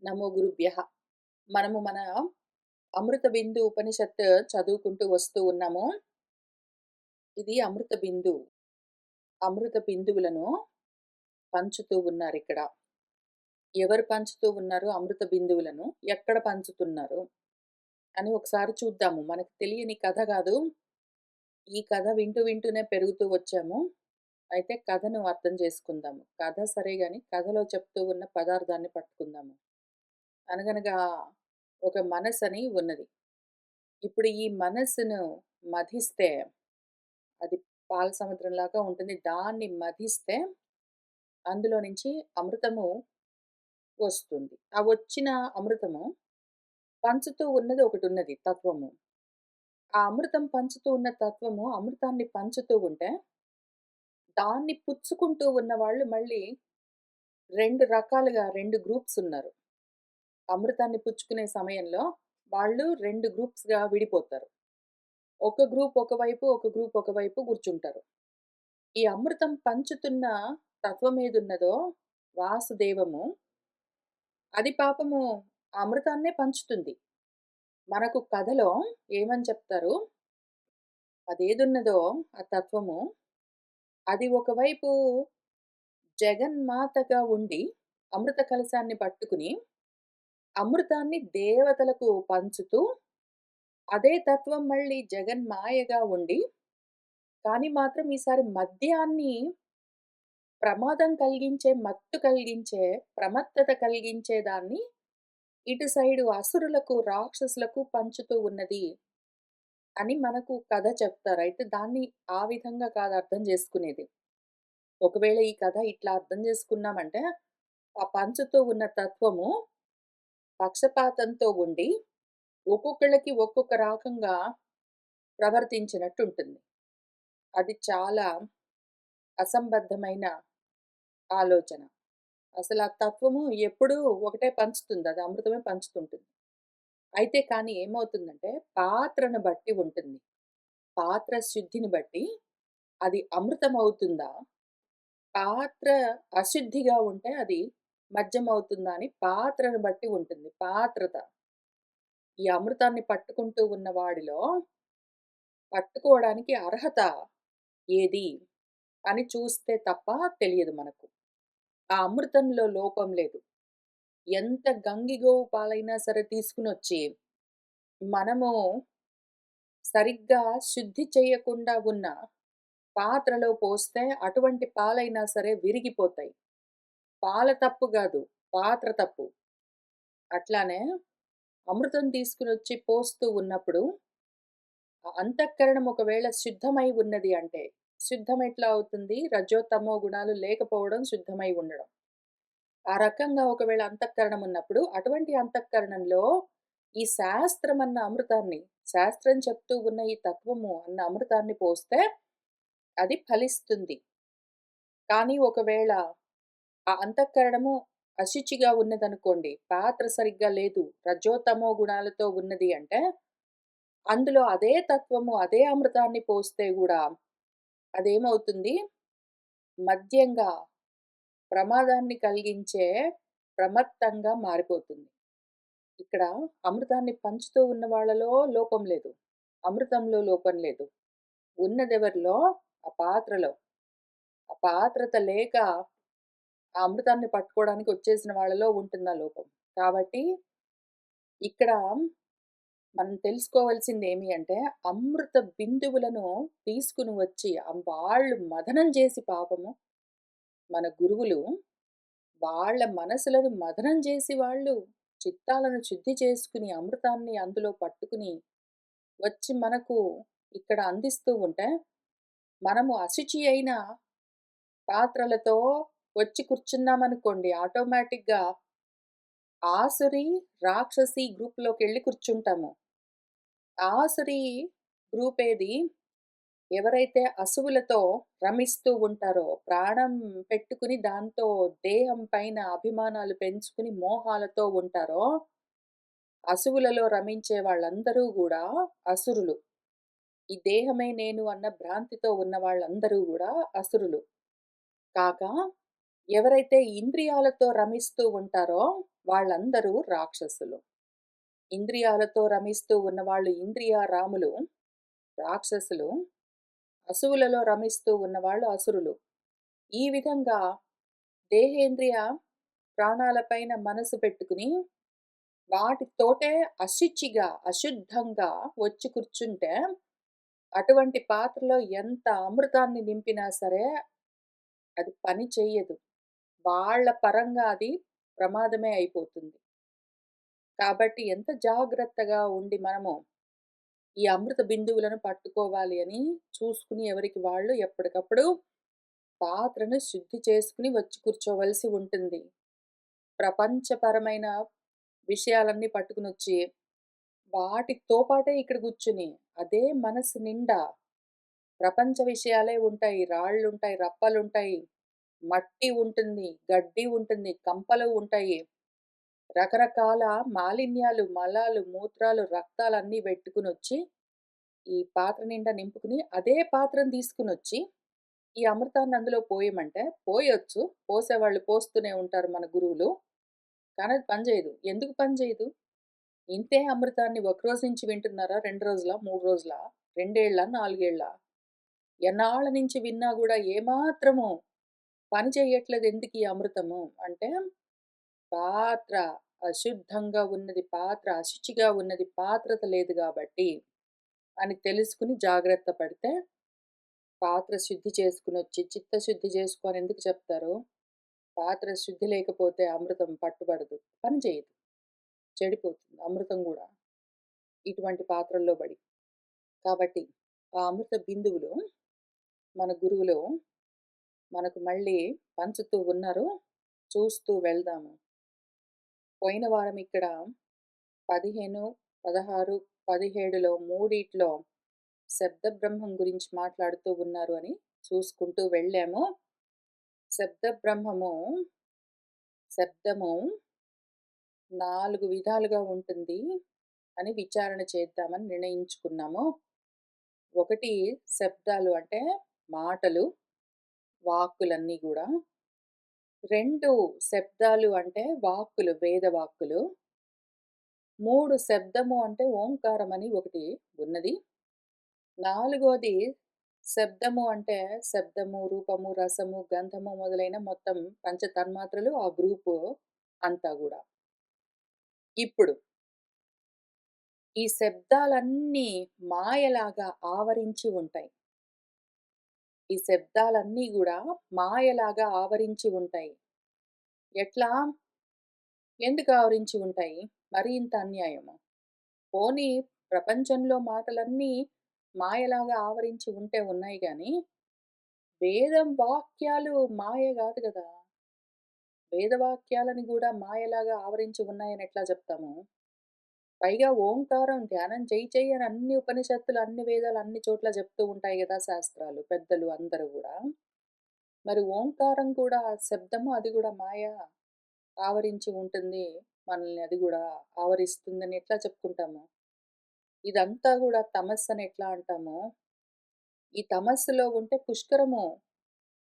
నమో గురుభ్యః. మనము మన అమృత బిందు ఉపనిషత్ చదువుకుంటూ వస్తూ ఉన్నాము. ఇది అమృత బిందువు. అమృత బిందువులను పంచుతూ ఉన్నారిక్కడ. ఎవరు పంచుతూ ఉన్నారు అమృత బిందువులను? ఎక్కడ పంచుతున్నారు? అని ఒకసారి చూద్దాము. మనకు తెలియని కథ గాదు. ఈ కథ వింటూ వింటూనే పెరుగుతూ వచ్చాము. అయితే కథను అర్థం చేసుకుందాము. కథ సరే గాని కథలో చెప్తూ ఉన్న పదార్థాన్ని పట్టుకుందాము. అనగనగా ఒక మనసని ఉన్నది. ఇప్పుడు ఈ మనస్సును మధిస్తే అది పాల సముద్రంలాగా ఉంటుంది. దాన్ని మధిస్తే అందులో నుంచి అమృతము వస్తుంది. ఆ వచ్చిన అమృతము పంచుతూ ఉన్నది ఒకటున్నది తత్వము. ఆ అమృతం పంచుతూ ఉన్న తత్వము అమృతాన్ని పంచుతూ ఉంటే, దాన్ని పుచ్చుకుంటూ ఉన్నవాళ్ళు మళ్ళీ 2 రకాలుగా 2 గ్రూప్స్ ఉన్నారు. అమృతాన్ని పుచ్చుకునే సమయంలో వాళ్ళు 2 గ్రూప్స్‌గా విడిపోతారు. ఒక గ్రూప్ ఒకవైపు, ఒక గ్రూప్ ఒకవైపు కూర్చుంటారు. ఈ అమృతం పంచుతున్న తత్వం ఏదున్నదో వాసుదేవము, అది పాపము ఆ అమృతాన్నే పంచుతుంది. మనకు కథలో ఏమని చెప్తారు, అదేదున్నదో ఆ తత్వము, అది ఒకవైపు జగన్మాతగా ఉండి, అమృత కలశాన్ని పట్టుకుని, అమృతాన్ని దేవతలకు పంచుతూ, అదే తత్వం మళ్ళీ జగన్మాయగా ఉండి, కానీ మాత్రం ఈసారి మద్యాన్ని ప్రమాదం కలిగించే, మత్తు కలిగించే, ప్రమత్తత కలిగించే దాన్ని ఇటు సైడు అసురులకు, రాక్షసులకు పంచుతూ ఉన్నది అని మనకు కథ చెప్తారు. అయితే దాన్ని ఆ విధంగా కాదు అర్థం చేసుకునేది. ఒకవేళ ఈ కథ ఇట్లా అర్థం చేసుకున్నామంటే, ఆ పంచుతూ ఉన్న తత్వము పక్షపాతంతో ఉండి, ఒక్కొక్కళ్ళకి ఒక్కొక్క రకంగా ప్రవర్తించినట్టుంటుంది. అది చాలా అసంబద్ధమైన ఆలోచన. అసలు ఆ తత్వము ఎప్పుడూ ఒకటే పంచుతుంది. అది అమృతమే పంచుతుంటుంది. అయితే కానీ ఏమవుతుందంటే, పాత్రను బట్టి ఉంటుంది. పాత్ర శుద్ధిని బట్టి అది అమృతమవుతుందా? పాత్ర అశుద్ధిగా ఉంటే అది మద్యమవుతుందా అని పాత్రను బట్టి ఉంటుంది. పాత్రత. ఈ అమృతాన్ని పట్టుకుంటూ ఉన్న వాడిలో పట్టుకోవడానికి అర్హత ఏది అని చూస్తే తప్ప తెలియదు మనకు. ఆ అమృతంలో లోపం లేదు. ఎంత గంగిగోవు పాలైనా సరే తీసుకొనొచ్చి మనము సరిగ్గా శుద్ధి చేయకుండా ఉన్న పాత్రలో పోస్తే అటువంటి పాలైనా సరే విరిగిపోతాయి. పాల తప్పు గాదు. పాత్ర తప్పు. అట్లానే అమృతం తీసుకొనొచ్చి పోస్తూ ఉన్నప్పుడు ఆ అంతఃకరణం ఒకవేళ శుద్ధమై ఉన్నది అంటే, శుద్ధం ఎట్లా అవుతుంది? రజో, తమో గుణాలు లేకపోవడం శుద్ధమై ఉండడం. ఆ రకంగా ఒకవేళ అంతఃకరణం ఉన్నప్పుడు, అటువంటి అంతఃకరణంలో ఈ శాస్త్రం అన్న అమృతాన్ని, శాస్త్రం చెప్తూ ఉన్న ఈ తత్వము అన్న అమృతాన్ని పోస్తే అది ఫలిస్తుంది. కానీ ఒకవేళ ఆ అంతఃకరణము అశుచిగా ఉన్నదనుకోండి, పాత్ర సరిగ్గా లేదు, రజోతమో గుణాలతో ఉన్నది అంటే, అందులో అదే తత్వము, అదే అమృతాన్ని పోస్తే గూడా అదేమవుతుంది? మద్యంగా, ప్రమాదాన్ని కలిగించే ప్రమత్తంగా మారిపోతుంది. ఇక్కడ అమృతాన్ని పంచుతూ ఉన్న వాళ్ళలో లోపం లేదు. అమృతంలో లోపం లేదు. ఉన్నదెవరిలో? ఆ పాత్రలో. ఆ పాత్రత లేక ఆ అమృతాన్ని పట్టుకోవడానికి వచ్చేసిన వాళ్ళలో ఉంటుందా లోపం. కాబట్టి ఇక్కడ మనం తెలుసుకోవాల్సిందేమి అంటే, అమృత బిందువులను తీసుకొని వచ్చి వాళ్ళు మథనం చేసి పాపము మన గురువులు వాళ్ళ మనసులను మథనం చేసి వాళ్ళు చిత్తాలను శుద్ధి చేసుకుని, అమృతాన్ని అందులో పట్టుకుని వచ్చి మనకు ఇక్కడ అందిస్తూ ఉంటే, మనము అశుచి అయిన పాత్రలతో వచ్చి కూర్చున్నామనుకోండి ఆటోమేటిక్‌గా ఆసురి, రాక్షసి గ్రూప్‌లోకెళ్ళి కూర్చుంటాము. ఆసురి గ్రూపేది? ఎవరైతే అసువులతో రమిస్తూ ఉంటారో, ప్రాణం పెట్టుకుని దాంతో దేహం పైన అభిమానాలు పెంచుకుని మోహాలతో ఉంటారో, అసువులలో రమించే వాళ్ళందరూ గూడా అసురులు. ఈ దేహమే నేను అన్న భ్రాంతితో ఉన్న వాళ్ళందరూ గూడా అసురులు. కాక ఎవరైతే ఇంద్రియాలతో రమిస్తూ ఉంటారో వాళ్ళందరూ రాక్షసులు. ఇంద్రియాలతో రమిస్తూ ఉన్నవాళ్ళు ఇంద్రియారాములు రాక్షసులు. అసువులలో రమిస్తూ ఉన్నవాళ్ళు అసురులు. ఈ విధంగా దేహేంద్రియ ప్రాణాలపైన మనసు పెట్టుకుని వాటితోటే అశుచిగా, అశుద్ధంగా వచ్చి కూర్చుంటే అటువంటి పాత్రలో ఎంత అమృతాన్ని నింపినా సరే అది పని చెయ్యదు. వాళ్ళ పరంగా అది ప్రమాదమే అయిపోతుంది. కాబట్టి ఎంత జాగ్రత్తగా ఉండి మనము ఈ అమృత బిందువులను పట్టుకోవాలి అని చూసుకుని ఎవరికి వాళ్ళు ఎప్పటికప్పుడు పాత్రను శుద్ధి చేసుకుని వచ్చి కూర్చోవలసి ఉంటుంది. ప్రపంచపరమైన విషయాలన్నీ పట్టుకునొచ్చి వాటితో పాటే ఇక్కడ కూర్చుని అదే మనసు నిండా ప్రపంచ విషయాలే ఉంటాయి. రాళ్ళుంటాయి, రప్పలుంటాయి, మట్టి ఉంటుంది, గడ్డి ఉంటుంది, కంపలు ఉంటాయి. రకరకాల మాలిన్యాలు, మలాలు, మూత్రాలు, రక్తాలన్నీ పెట్టుకునొచ్చి ఈ పాత్ర నిండా నింపుకుని అదే పాత్రను తీసుకునొచ్చి ఈ అమృతాన్ని అందులో పోయమంటే పోయొచ్చు. పోసేవాళ్ళు పోస్తూనే ఉంటారు మన గురువులు. కానీ అది పని చేయదు. ఎందుకు పని చేయదు? ఇంతే అమృతాన్ని ఒక రోజు నుంచి వింటున్నారా? 2 రోజులా? 3 రోజులా? 2 ఏళ్ళా? 4 ఏళ్ళా? ఎన్నాళ్ళ నుంచి విన్నా గూడా ఏమాత్రము పని చెయ్యట్లేదు ఎందుకీ అమృతము అంటే, పాత్ర అశుద్ధంగా ఉన్నది, పాత్ర అశుచిగా ఉన్నది, పాత్రత లేదు గాబట్టి అని తెలుసుకుని జాగ్రత్త పడితే, పాత్ర శుద్ధి చేసుకొనొచ్చి, చిత్తశుద్ధి చేసుకో అని ఎందుకు చెప్తారు? పాత్ర శుద్ధి లేకపోతే అమృతం పట్టుబడదు. పని చేయదు. చెడిపోతుంది అమృతం గూడా. ఇటువంటి పాత్రల్లో బడి. కాబట్టి ఆ అమృత బిందువులు మన గురువులు మనకు మళ్ళీ పంచుతూ ఉన్నారు. చూస్తూ వెళ్దాము. పోయిన వారం ఇక్కడ 15, 16, 17లో మూడిట్లో శబ్ద బ్రహ్మం గురించి మాట్లాడుతూ ఉన్నారు అని చూసుకుంటూ వెళ్ళాము. శబ్ద బ్రహ్మము, శబ్దము 4 విధాలుగా ఉంటుంది అని విచారణ చేద్దామని నిర్ణయించుకున్నాము. ఒకటి శబ్దాలు అంటే మాటలు, వాక్కులన్నీ గూడా. 2 శబ్దాలు అంటే వాక్కులు, వేద వాక్కులు. 3 శబ్దము అంటే ఓంకారం అని ఒకటి ఉన్నది. నాలుగోది శబ్దము అంటే శబ్దము, రూపము, రసము, గంధము మొదలైన మొత్తం పంచ తన్మాత్రలు ఆ గ్రూపు అంతా గూడా. ఇప్పుడు ఈ శబ్దాలన్నీ మాయలాగా ఆవరించి ఉంటాయి. ఈ శబ్దాలన్నీ గూడా మాయలాగా ఆవరించి ఉంటాయి. ఎట్లా? ఎందుకు ఆవరించి ఉంటాయి? మరి ఇంత అన్యాయమా? పోనీ ప్రపంచంలో మాటలన్నీ మాయలాగా ఆవరించి ఉంటే ఉన్నాయి గానీ, వేదం వాక్యాలు మాయ గాదు గదా! వేదవాక్యాలని గూడా మాయలాగా ఆవరించి ఉన్నాయని ఎట్లా చెప్తాము? పైగా ఓంకారం ధ్యానం చెయ్యి అని అన్ని ఉపనిషత్తులు, అన్ని వేదాలు అన్ని చోట్ల చెప్తూ ఉంటాయి గదా శాస్త్రాలు, పెద్దలు అందరూ గూడా. మరి ఓంకారం కూడా శబ్దము అది గూడా మాయ ఆవరించి ఉంటుంది. మనల్ని అది గూడా ఆవరిస్తుందని ఎట్లా చెప్పుకుంటాము? ఇదంతా గూడా తమస్సని ఎట్లా అంటామో, ఈ తమస్సులో ఉంటే పుష్కరము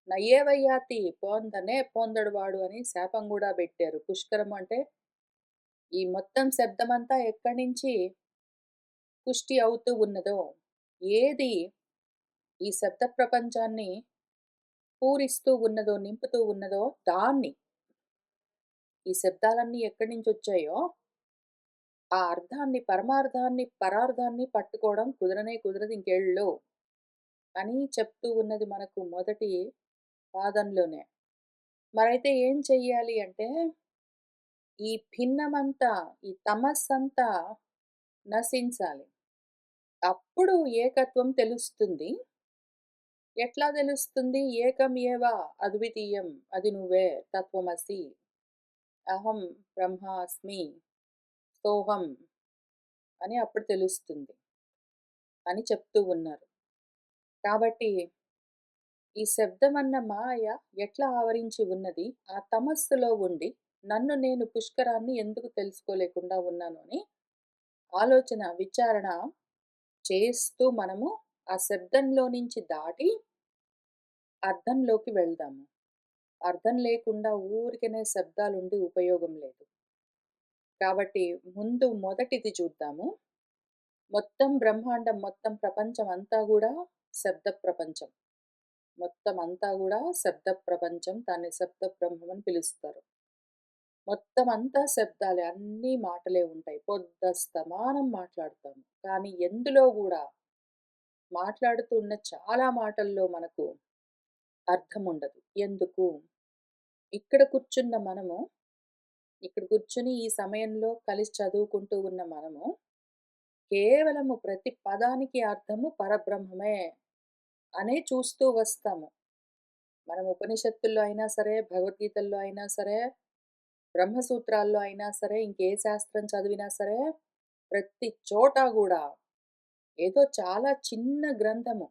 నయ్యేవయ్యాతి పోందనే పోందడు వాడు అని శాపం గూడా బెట్టారు. పుష్కరం అంటే ఈ మొత్తం శబ్దమంతా ఎక్కడి నుంచి పుష్టి అవుతూ ఉన్నదో, ఏది ఈ శబ్ద ప్రపంచాన్ని పూరిస్తూ ఉన్నదో, నింపుతూ ఉన్నదో దాన్ని ఈ శబ్దాలన్నీ ఎక్కడి నుంచొచ్చాయో, ఆ అర్థాన్ని, పరమార్థాన్ని, పరార్థాన్ని పట్టుకోవడం కుదరనే కుదరదు ఇంకేళ్ళలో అని చెప్తూ ఉన్నది మనకు మొదటి పాదంలోనే. మరైతే ఏం చెయ్యాలి అంటే, ఈ భిన్నమంతా, ఈ తమస్సంతా నశించాలి. అప్పుడు ఏకత్వం తెలుస్తుంది. ఎట్లా తెలుస్తుంది? ఏకం ఏవ అద్వితీయం అది నువ్వే తత్వమసి. అహం బ్రహ్మాస్మి. సోహం అని అప్పుడు తెలుస్తుంది అని చెప్తూ ఉన్నారు. కాబట్టి ఈ శబ్దమన్న మాయ ఎట్లా ఆవరించి ఉన్నది? ఆ తమస్సులో ఉండి నన్ను నేను పుష్కరాన్ని ఎందుకు తెలుసుకోలేకుండా ఉన్నాను అని ఆలోచన, విచారణ చేస్తూ మనము ఆ శబ్దంలో నుంచి దాటి అర్థంలోకి వెళ్దాము. అర్థం లేకుండా ఊరికనే శబ్దాలుండి ఉపయోగం లేదు. కాబట్టి ముందు మొదటిది చూద్దాము. మొత్తం బ్రహ్మాండం, మొత్తం ప్రపంచం అంతా గూడా శబ్ద ప్రపంచం. మొత్తం అంతా గూడా శబ్ద ప్రపంచం. దాన్ని శబ్ద బ్రహ్మం అని పిలుస్తారు. మొత్తం అంతా శబ్దాలే. అన్నీ మాటలే ఉంటాయి. పొద్దస్తమానం మాట్లాడతాము. కానీ ఎందులో గూడా మాట్లాడుతూ ఉన్న చాలా మాటల్లో మనకు అర్థముండదు. ఎందుకు? ఇక్కడ కూర్చున్న మనము, ఇక్కడ కూర్చొని ఈ సమయంలో కలిసి చదువుకుంటూ ఉన్న మనము, కేవలము ప్రతి పదానికి అర్థము పరబ్రహ్మమే అనే చూస్తూ వస్తాము. మనం ఉపనిషత్తుల్లో అయినా సరే, భగవద్గీతల్లో అయినా సరే, బ్రహ్మసూత్రాల్లో అయినా సరే, ఇంకే శాస్త్రం చదివినా సరే, ప్రతి చోట గూడా ఏదో చాలా చిన్న గ్రంథము.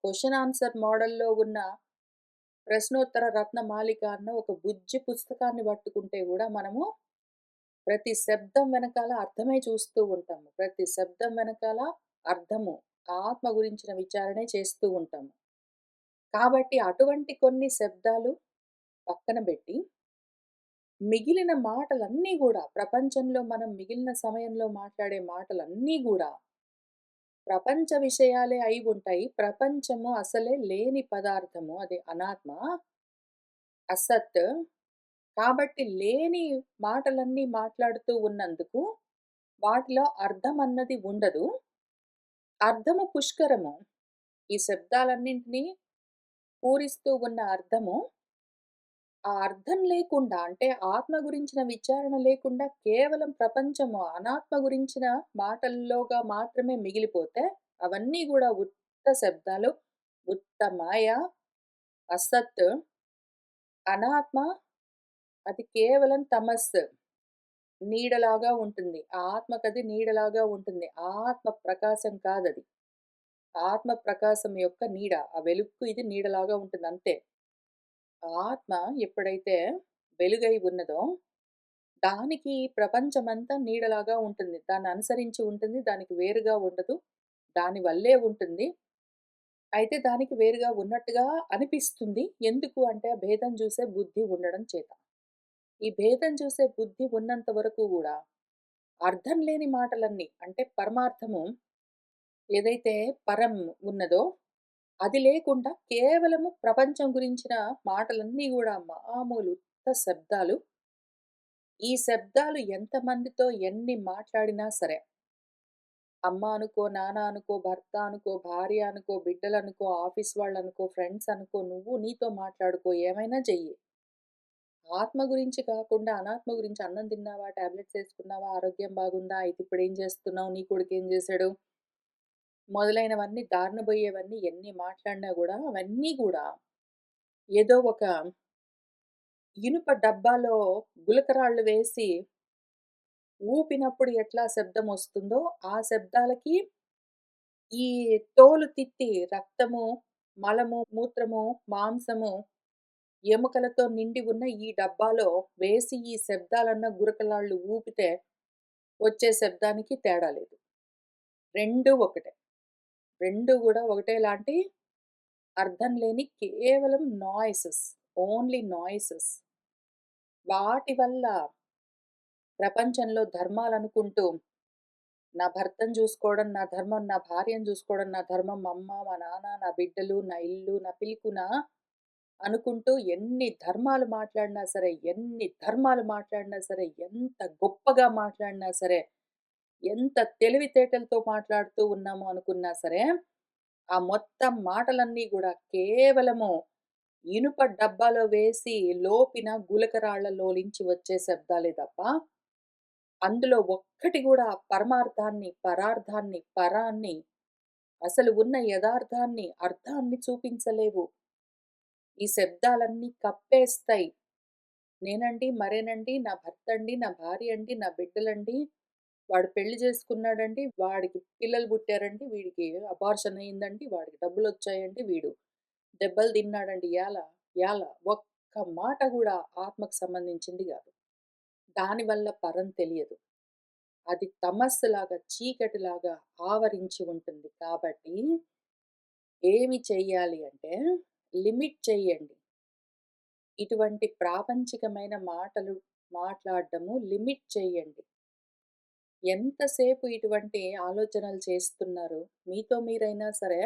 క్వెషన్ ఆన్సర్ మోడల్‌లో ఉన్న ప్రశ్నోత్తర రత్నమాలిక అన్న ఒక బుజ్జి పుస్తకాన్ని పట్టుకుంటే గూడా మనము ప్రతి శబ్దం వెనకాల అర్థమే చూస్తూ ఉంటాము. ప్రతి శబ్దం వెనకాల అర్థము, ఆత్మ గురించిన విచారణే చేస్తూ ఉంటాము. కాబట్టి అటువంటి కొన్ని శబ్దాలు పక్కన బెట్టి, మిగిలిన మాటలన్నీ గూడా ప్రపంచంలో మనం మిగిలిన సమయంలో మాట్లాడే మాటలన్నీ గూడా ప్రపంచ విషయాలే అయి ఉంటాయి. ప్రపంచము అసలే లేని పదార్థము. అది అనాత్మ, అసత్. కాబట్టి లేని మాటలన్నీ మాట్లాడుతూ ఉన్నందుకు వాటిలో అర్థమన్నది ఉండదు. అర్థము పుష్కరము. ఈ శబ్దాలన్నింటినీ పూరిస్తూ ఉన్న అర్థము, ఆ అర్థం లేకుండా అంటే ఆత్మ గురించిన విచారణ లేకుండా కేవలం ప్రపంచము అనాత్మ గురించిన మాటల్లోగా మాత్రమే మిగిలిపోతే అవన్నీ గూడా ఉత్త శబ్దాలు, ఉత్త మాయ, అసత్, అనాత్మ. అది కేవలం తమస్సు. నీడలాగా ఉంటుంది. ఆ ఆత్మకది నీడలాగా ఉంటుంది. ఆత్మ ప్రకాశం కాదది. ఆత్మ ప్రకాశం యొక్క నీడ. ఆ వెలుగుకు ఇది నీడలాగా ఉంటుంది అంతే. ఆత్మ ఎప్పుడైతే వెలుగై ఉన్నదో, దానికి ప్రపంచమంతా నీడలాగా ఉంటుంది. దాన్ని అనుసరించి ఉంటుంది. దానికి వేరుగా ఉండదు. దాని వల్లే ఉంటుంది. అయితే దానికి వేరుగా ఉన్నట్టుగా అనిపిస్తుంది. ఎందుకు అంటే ఆ భేదం చూసే బుద్ధి ఉండడం చేత. ఈ భేదం చూసే బుద్ధి ఉన్నంత వరకు గూడా అర్థం లేని మాటలన్నీ అంటే పరమార్థము ఏదైతే పరం ఉన్నదో అది లేకుండా కేవలము ప్రపంచం గురించిన మాటలన్నీ గూడా మామూలు ఉత్త శబ్దాలు. ఈ శబ్దాలు ఎంతమందితో ఎన్ని మాట్లాడినా సరే, అమ్మ అనుకో, నాన్న అనుకో, భర్త అనుకో, భార్య అనుకో, బిడ్డలనుకో, ఆఫీస్ వాళ్ళనుకో, ఫ్రెండ్స్ అనుకో, నువ్వు నీతో మాట్లాడుకో, ఏమైనా చెయ్యి. ఆత్మ గురించి కాకుండా అనాత్మ గురించి అన్నం తిన్నావా? టాబ్లెట్స్ ఏసుకున్నావా? ఆరోగ్యం బాగుందా? అయితే ఇప్పుడేం చేస్తున్నావు? నీ కొడుకేం చేశాడు? మొదలైనవన్నీ దారిన బోయేవన్నీ ఎన్ని మాట్లాడినా గూడా అవన్నీ గూడా ఏదో ఒక ఇనుప డబ్బాలో గులకరాళ్ళు వేసి ఊపినప్పుడు ఎట్లా శబ్దమొస్తుందో, ఆ శబ్దాలకి ఈ తోలు తిత్తి రక్తము, మలము, మూత్రము, మాంసము, ఎముకలతో నిండి ఉన్న ఈ డబ్బాలో వేసి ఈ శబ్దాలన్న గురకలాళ్ళు ఊపితే వచ్చే శబ్దానికి తేడా లేదు. రెండూ ఒకటే. 2 గూడా ఒకటేలాంటి అర్థం లేని కేవలం నాయిసెస్. Only noises. వాటి వల్ల ప్రపంచంలో ధర్మాలనుకుంటూ నా భర్తను జూసుకోవడం నా ధర్మం, నా భార్యను జూసుకోవడం నా ధర్మం, మా అమ్మ, మా నాన్న, నా బిడ్డలు, నా ఇల్లు, నా పిలుకున అనుకుంటూ ఎన్ని ధర్మాలు మాట్లాడినా సరే, ఎన్ని ధర్మాలు మాట్లాడినా సరే, ఎంత గొప్పగా మాట్లాడినా సరే, ఎంత తెలివితేటలతో మాట్లాడుతూ ఉన్నాము అనుకున్నా సరే, ఆ మొత్తం మాటలన్నీ గూడా కేవలము ఇనుప డబ్బాలో వేసి లోపిన గులకరాళ్ళలోంచి వచ్చే శబ్దాలే తప్ప, అందులో ఒక్కటి గూడా పరమార్థాన్ని, పరార్థాన్ని, పరాన్ని, అసలు ఉన్న యథార్థాన్ని, అర్థాన్ని చూపించలేవు. ఈ శబ్దాలన్నీ కప్పేస్తాయి. నేనండి, మరేనండి, నా భర్తండి, నా భార్య అండి, నా బిడ్డలండి, వాడు పెళ్లి చేసుకున్నాడండి, వాడికి పిల్లలు పుట్టారండి, వీడికి అబార్షన్ అయిందండి, వాడికి డబ్బులొచ్చాయండి, వీడు దెబ్బలు తిన్నాడండి యాల, యాల. ఒక్క మాట గూడా ఆత్మకు సంబంధించింది గాదు. దానివల్ల పరం తెలియదు. అది తమస్సులాగా, చీకటిలాగా ఆవరించి ఉంటుంది. కాబట్టి ఏమి చెయ్యాలి అంటే లిమిట్ చెయ్యండి. ఇటువంటి ప్రాపంచికమైన మాటలు మాట్లాడడము లిమిట్ చేయండి. ఎంతసేపు ఇటువంటి ఆలోచనలు చేస్తున్నారు? మీతో మీరైనా సరే,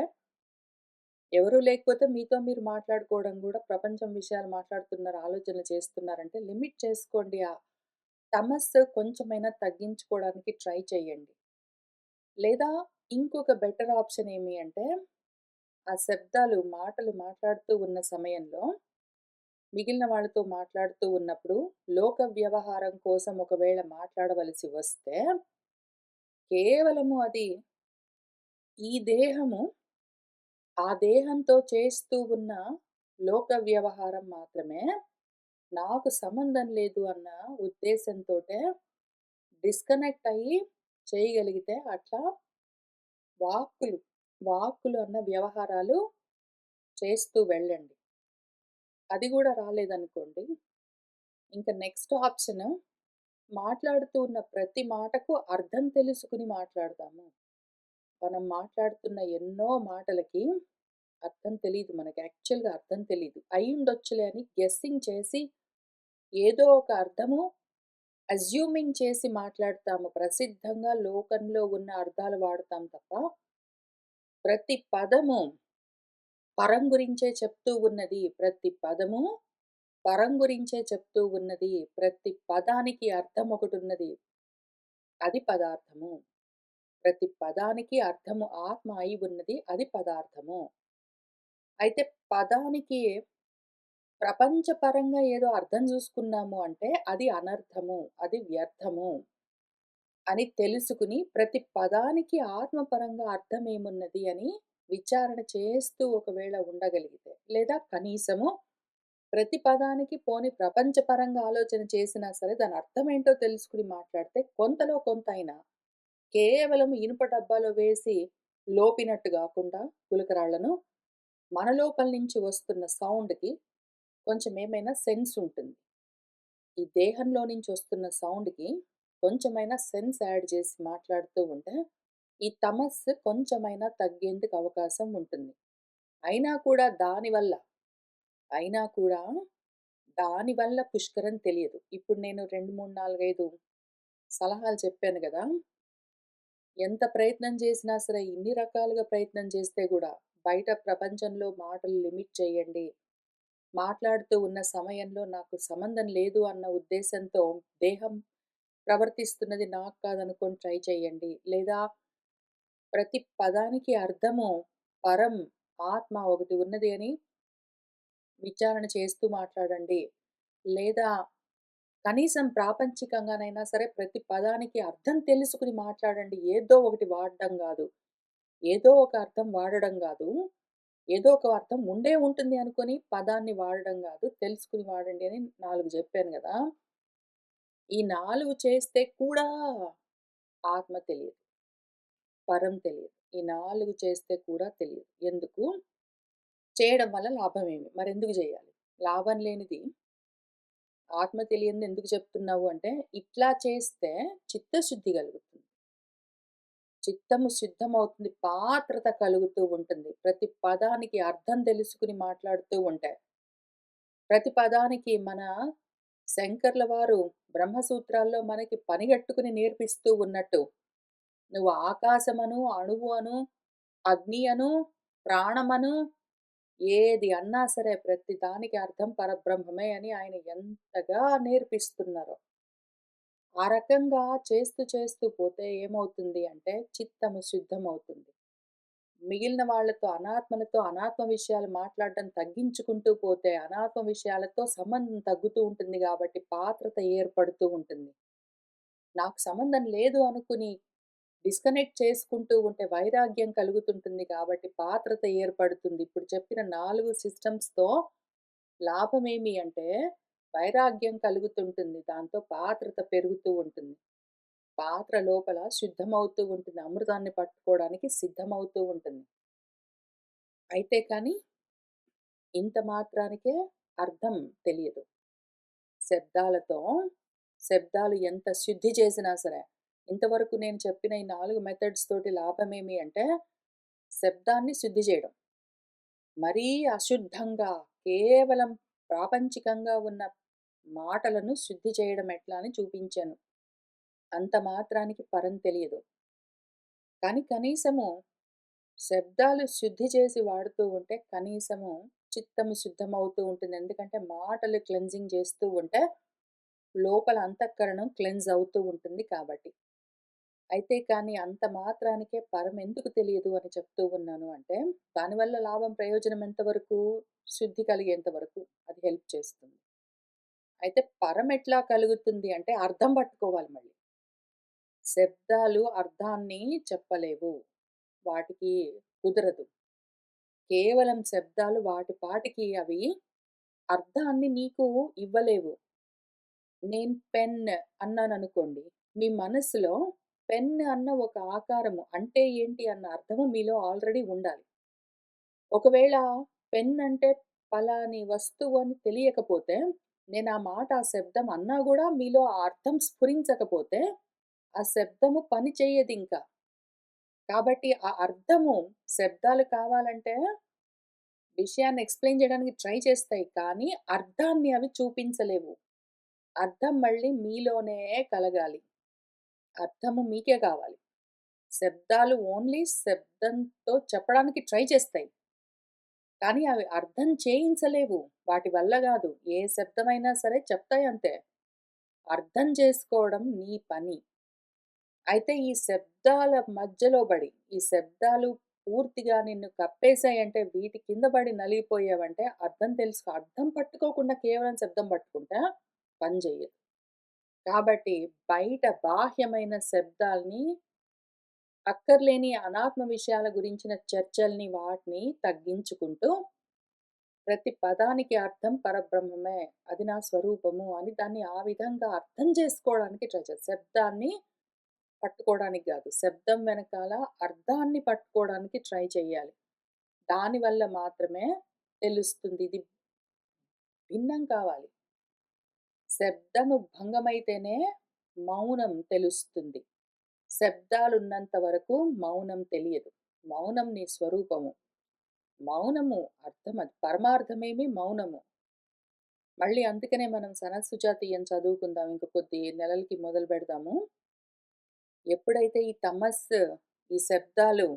ఎవరు లేకపోతే మీతో మీరు మాట్లాడుకోవడం గూడా ప్రపంచం విషయాలు మాట్లాడుతున్నారు, ఆలోచనలు చేస్తున్నారంటే లిమిట్ చేసుకోండి. తమస్సు కొంచెమైనా తగ్గించుకోవడానికి ట్రై చేయండి. లేదా ఇంకొక బెటర్ ఆప్షన్ ఏమి అంటే, ఆ శబ్దాలు, మాటలు మాట్లాడుతూ ఉన్న సమయంలో మిగిలిన వాళ్ళతో మాట్లాడుతూ ఉన్నప్పుడు, లోక వ్యవహారం కోసం ఒకవేళ మాట్లాడవలసి వస్తే, కేవలము అది ఈ దేహము, ఆ దేహంతో చేస్తూ ఉన్న లోక వ్యవహారం మాత్రమే. నాకు సంబంధం లేదు అన్న ఉద్దేశంతోటే డిస్కనెక్ట్ అయ్యి చేయగలిగితే అట్లా వాక్కులు, వాక్కులు అన్న వ్యవహారాలు చేస్తూ వెళ్ళండి. అది గూడా రాలేదనుకోండి, ఇంక నెక్స్ట్ ఆప్షను మాట్లాడుతూ ఉన్న ప్రతి మాటకు అర్థం తెలుసుకొని మాట్లాడదాము. మనం మాట్లాడుతున్న ఎన్నో మాటలకి అర్థం తెలీదు మనకి. యాక్చువల్‌గా అర్థం తెలీదు. అయ్యుండొచ్చులే అని గెస్సింగ్ చేసి ఏదో ఒక అర్థము అస్యూమింగ్ చేసి మాట్లాడతాము. ప్రసిద్ధంగా లోకంలో ఉన్న అర్థాలు వాడతాం తప్ప, ప్రతి పదము పరం గురించే చెప్తూ ఉన్నది. ప్రతి పదము పరం గురించే చెప్తూ ఉన్నది. ప్రతి పదానికి అర్థం ఒకటున్నది. అది పదార్థము. ప్రతి పదానికి అర్థము ఆత్మ అయి ఉన్నది. అది పదార్థము. అయితే పదానికి ప్రపంచపరంగా ఏదో అర్థం జూసుకున్నాము అంటే అది అనర్థము. అది వ్యర్థము అని తెలుసుకుని ప్రతి పదానికి ఆత్మపరంగా అర్థమేమున్నది అని విచారణ చేస్తూ ఒకవేళ ఉండగలిగితే, లేదా కనీసము ప్రతి పదానికి పోనీ ప్రపంచపరంగా ఆలోచన చేసినా సరే దాని అర్థమేంటో తెలుసుకొని మాట్లాడితే కొంతలో కొంత అయినా కేవలం ఇనుప డబ్బాలో వేసి లోపినట్టు గాకుండా గులకరాళ్ళను, మన లోపల నుంచి వస్తున్న సౌండ్‌కి కొంచెం ఏమైనా సెన్స్ ఉంటుంది. ఈ దేహంలో నుంచి వస్తున్న సౌండ్‌కి కొంచెమైనా సెన్స్ యాడ్ చేసి మాట్లాడుతూ ఉంటే, ఈ తమస్సు కొంచెమైనా తగ్గేందుకు అవకాశం ఉంటుంది. అయినా కూడా దానివల్ల, అయినా కూడా దానివల్ల పుష్కరం తెలియదు. ఇప్పుడు నేను 2, 3, 4, 5 సలహాలు చెప్పాను గదా! ఎంత ప్రయత్నం చేసినా సరే, ఇన్ని రకాలుగా ప్రయత్నం చేస్తే గూడా, బయట ప్రపంచంలో మాటలు లిమిట్ చేయండి. మాట్లాడుతూ ఉన్న సమయంలో నాకు సంబంధం లేదు అన్న ఉద్దేశంతో దేహం ప్రవర్తిస్తున్నది నాకు కాదనుకోని ట్రై చేయండి. లేదా ప్రతి పదానికి అర్థము పరం, ఆత్మ ఒకటి ఉన్నది అని విచారణ చేస్తూ మాట్లాడండి. లేదా కనీసం ప్రాపంచికంగానైనా సరే ప్రతి పదానికి అర్థం తెలుసుకొని మాట్లాడండి. ఏదో ఒకటి వాడడం గాదు. ఏదో ఒక అర్థం వాడడం గాదు. ఏదో ఒక అర్థం ఉండే ఉంటుంది అనుకోని పదాన్ని వాడడం గాదు. తెలుసుకొని వాడండి అని 4 జెప్పాను గదా! ఈ 4 చేస్తే కూడా ఆత్మ తెలియదు. పరం తెలియదు. ఈ 4 చేస్తే కూడా తెలియదు. ఎందుకు? చేయడం వల్ల లాభమేమి? మరెందుకు జేయాలి? లాభం లేనిది ఆత్మ తెలియనిది ఎందుకు చెప్తున్నావు అంటే, ఇట్లా చేస్తే చిత్తశుద్ధి కలుగుతుంది. చిత్తము శుద్ధమవుతుంది. పాత్రత కలుగుతూ ఉంటుంది. ప్రతి పదానికి అర్థం తెలుసుకొని మాట్లాడుతూ ఉంటే. ప్రతి పదానికి మన శంకర్ల వారు బ్రహ్మసూత్రాల్లో మనకి పనిగట్టుకుని నేర్పిస్తూ ఉన్నట్టు, నువ్వు ఆకాశమను, అణువు అను, అగ్ని అను, ప్రాణమను, ఏది అన్నా సరే ప్రతి దానికి అర్థం పరబ్రహ్మమే అని ఆయన ఎంతగా నేర్పిస్తున్నారో. ఆ రకంగా చేస్తూ చేస్తూ పోతే ఏమవుతుంది అంటే చిత్తము శుద్ధమవుతుంది. మిగిలిన వాళ్ళతో అనాత్మలతో అనాత్మ విషయాలు మాట్లాడడం తగ్గించుకుంటూ పోతే అనాత్మ విషయాలతో సంబంధం తగ్గుతూ ఉంటుంది కాబట్టి పాత్రత ఏర్పడుతూ ఉంటుంది. నాకు సంబంధం లేదు అనుకుని డిస్కనెక్ట్ చేసుకుంటూ ఉంటే వైరాగ్యం కలుగుతుంటుంది కాబట్టి పాత్రత ఏర్పడుతుంది. ఇప్పుడు చెప్పిన 4 సిస్టమ్స్‌తో లాభమేమి అంటే వైరాగ్యం కలుగుతుంటుంది. దాంతో పాత్రత పెరుగుతూ ఉంటుంది. పాత్ర లోపల శుద్ధమవుతూ ఉంటుంది. అమృతాన్ని పట్టుకోవడానికి సిద్ధమవుతూ ఉంటుంది. అయితే కానీ ఇంత మాత్రానికే అర్థం తెలియదు. శబ్దాలతో శబ్దాలు ఎంత శుద్ధి చేసినా సరే, ఇంతవరకు నేను చెప్పిన ఈ 4 మెథడ్స్ తోటి లాభమేమి అంటే, శబ్దాన్ని శుద్ధి చేయడం. మరీ అశుద్ధంగా కేవలం ప్రాపంచికంగా ఉన్న మాటలను శుద్ధి చేయడం ఎట్లా అని చూపించాను. అంత మాత్రానికి పరం తెలియదు. కానీ కనీసము శబ్దాలు శుద్ధి చేసి వాడుతూ ఉంటే కనీసము చిత్తము శుద్ధమవుతూ ఉంటుంది. ఎందుకంటే మాటలు క్లెన్జింగ్ చేస్తూ ఉంటే లోపల అంతఃకరణం క్లెన్స్ అవుతూ ఉంటుంది కాబట్టి. అయితే కానీ అంత మాత్రానికే పరం ఎందుకు తెలియదు అని చెప్తూ ఉన్నాను అంటే, దానివల్ల లాభం ప్రయోజనం ఎంతవరకు? శుద్ధి కలిగేంత వరకు అది హెల్ప్ చేస్తుంది. అయితే పరం ఎట్లా కలుగుతుంది అంటే అర్థం పట్టుకోవాలి మళ్ళీ. శబ్దాలు అర్థాన్ని చెప్పలేవు. వాటికి కుదరదు. కేవలం శబ్దాలు వాటి పాటికి అవి అర్థాన్ని నీకు ఇవ్వలేవు. నేను పెన్ అన్నాననుకోండి, మీ మనసులో పెన్ అన్న ఒక ఆకారము అంటే ఏంటి అన్న అర్థము మీలో ఆల్రెడీ ఉండాలి. ఒకవేళ పెన్ అంటే పలాని వస్తువు అని తెలియకపోతే, నేను ఆ మాట, ఆ శబ్దం అన్నా గూడా మీలో ఆ అర్థం స్ఫురించకపోతే, ఆ శబ్దము పని చెయ్యదింక. కాబట్టి ఆ అర్థము శబ్దాలు కావాలంటే విషయాన్ని ఎక్స్‌ప్లెయిన్ జేయడానికి ట్రై చేస్తాయి. కానీ అర్థాన్ని అవి చూపించలేవు. అర్థం మళ్ళీ మీలోనే కలగాలి. అర్థము మీకే కావాలి. శబ్దాలు ఓన్లీ శబ్దంతో చెప్పడానికి ట్రై చేస్తాయి. కానీ అవి అర్థం చేయించలేవు. వాటి వల్ల గాదు. ఏ శబ్దమైనా సరే చెప్తాయంతే. అర్థం చేసుకోవడం నీ పని. అయితే ఈ శబ్దాల మధ్యలో బడి, ఈ శబ్దాలు పూర్తిగా నిన్ను కప్పేసాయంటే, వీటి కింద పడి నలిగిపోయావంటే అర్థం తెలుసుకో. అర్థం పట్టుకోకుండా కేవలం శబ్దం పట్టుకుంటే పని జెయ్యదు. కాబట్టి బయట బాహ్యమైన శబ్దాల్ని, అక్కర్లేని అనాత్మ విషయాల గురించిన చర్చల్ని వాటిని తగ్గించుకుంటూ, ప్రతి పదానికి అర్థం పరబ్రహ్మమే. అది నా స్వరూపము అని దాన్ని ఆ విధంగా అర్థం చేసుకోవడానికి ట్రై చేయి. శబ్దాన్ని పట్టుకోవడానికి గాదు. శబ్దం వెనకాల అర్థాన్ని పట్టుకోవడానికి ట్రై చేయాలి. దానివల్ల మాత్రమే తెలుస్తుంది. ఇది భిన్నం కావాలి. శబ్దము భంగమైతేనే మౌనం తెలుస్తుంది. శబ్దాలున్నంత వరకు మౌనం తెలియదు. మౌనం నీ స్వరూపము. మౌనము అర్థమది. పరమార్థమేమి మౌనము. మళ్ళీ అందుకనే మనం సనత్సుజాతీయం చదువుకుందాం. ఇంక కొద్ది నెలలకి మొదలుపెడదాము. ఎప్పుడైతే ఈ తమస్, ఈ శబ్దాలు,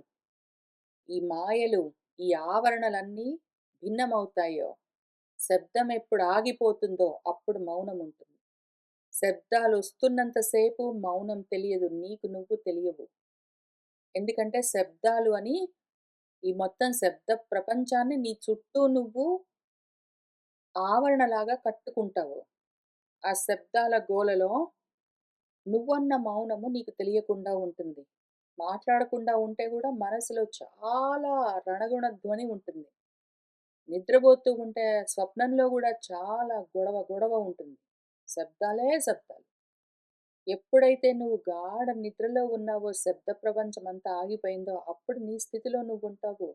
ఈ మాయలు, ఈ ఆవరణలన్నీ భిన్నమవుతాయో, శబ్దం ఎప్పుడు ఆగిపోతుందో అప్పుడు మౌనముంటుంది. శబ్దాలొస్తున్నంత సేపు మౌనం తెలియదు. నీకు నువ్వు తెలియవు. ఎందుకంటే శబ్దాలు అని ఈ మొత్తం శబ్ద ప్రపంచాన్ని నీ చుట్టూ నువ్వు ఆవరణలాగా కట్టుకుంటావు. ఆ శబ్దాల గోలలో నువ్వన్న మౌనము నీకు తెలియకుండా ఉంటుంది. మాట్లాడకుండా ఉంటే గూడా మనసులో చాలా రణగుణ ధ్వని ఉంటుంది. నిద్రపోతూ ఉంటే స్వప్నంలో గూడా చాలా గొడవ గొడవ ఉంటుంది. శబ్దాలే శబ్దాలు. ఎప్పుడైతే నువ్వు గాఢ నిద్రలో ఉన్నావో, శబ్ద ప్రపంచమంతా ఆగిపోయిందో, అప్పుడు నీ స్థితిలో నువ్వుంటావు.